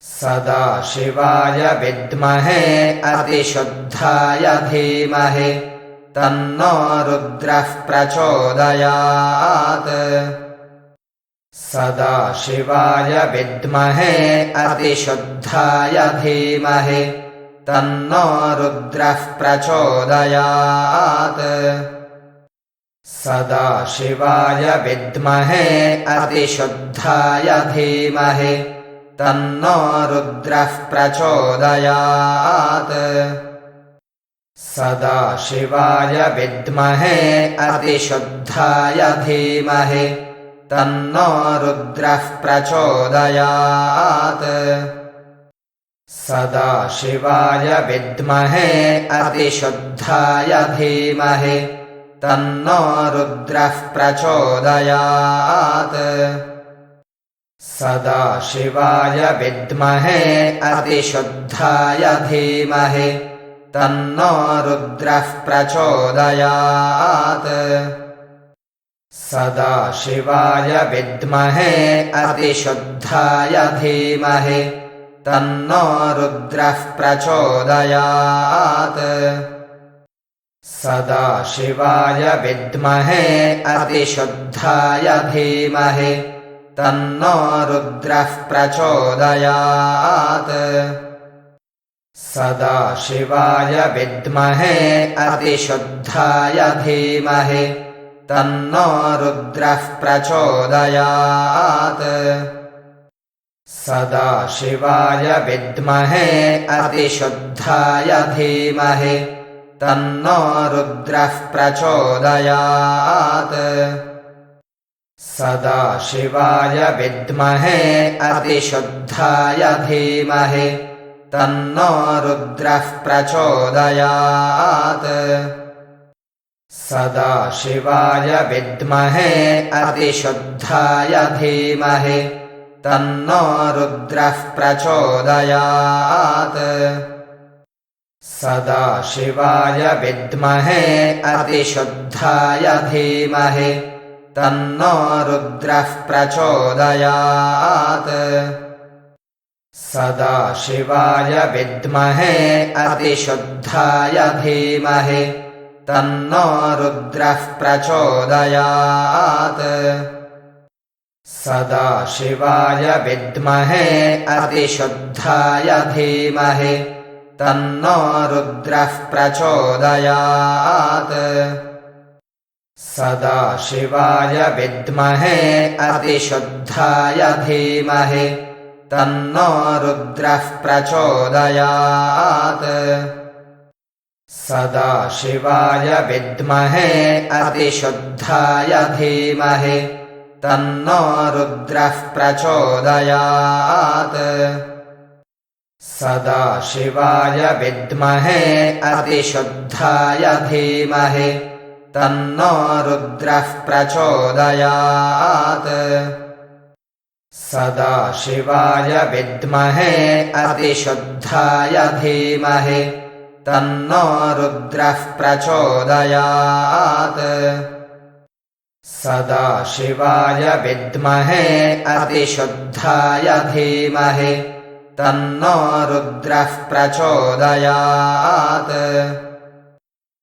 सदाशिवाय विद्महे अतिशुद्धाय धीमहि तन्नो रुद्रः प्रचोदयात्। सदाशिवाय विद्महे अतिशुद्धाय धीमहि तन्नो रुद्रः प्रचोदयात्। सदाशिवाय विद्महे अतिशुद्धाय धीमहि तन्नो रुद्रः प्रचोदयात्। सदाशिवाय विद्महे अतिशुद्धाय धीमहि तन्नो रुद्रः प्रचोदयात्। सदाशिवाय विद्महे अतिशुद्धाय धीमहि तन्नो रुद्रः प्रचोदयात्। सदाशिवाय विद्महे अतिशुद्धाय धीमहि तन्नो रुद्रः प्रचोदयात्। सदाशिवाय विद्महे अतिशुद्धाय धीमहि तन्नो रुद्रः प्रचोदयात्। सदाशिवाय विद्महे अतिशुद्धाय धीमहि तन्नो रुद्रः प्रचोदयात्। सदाशिवाय विद्महे अतिशुद्धाय धीमहि तन्नो रुद्रः प्रचोदयात्। सदाशिवाय विद्महे अतिशुद्धाय धीमहि तन्नो रुद्रः प्रचोदयात्। सदाशिवाय विद्महे अतिशुद्धाय धीमहि तन्नो रुद्रः प्रचोदयात्। सदाशिवाय विद्महे अतिशुद्धाय धीमहि तन्नो रुद्रः प्रचोदयात्। सदाशिवाय विद्महे अतिशुद्धाय धीमहि तन्नो रुद्रः प्रचोदयात्। सदाशिवाय विद्महे अतिशुद्धाय धीमहि तन्नो रुद्रः प्रचोदयात्। सदाशिवाय विद्महे अतिशुद्धाय धीमहि तन्नो रुद्रः प्रचोदयात्। सदाशिवाय विद्महे अतिशुद्धाय धीमहि तन्नो रुद्रः प्रचोदयात्। सदाशिवाय विद्महे अतिशुद्धाय धीमहि तन्नो रुद्रः प्रचोदयात्। सदाशिवाय विद्महे अतिशुद्धाय धीमहि तन्नो रुद्रः प्रचोदयात्। सदाशिवाय विद्महे अतिशुद्धाय धीमहि तन्नो रुद्रः प्रचोदयात्। सदाशिवाय विद्महे अतिशुद्धाय धीमहि तन्नो रुद्रः प्रचोदयात्।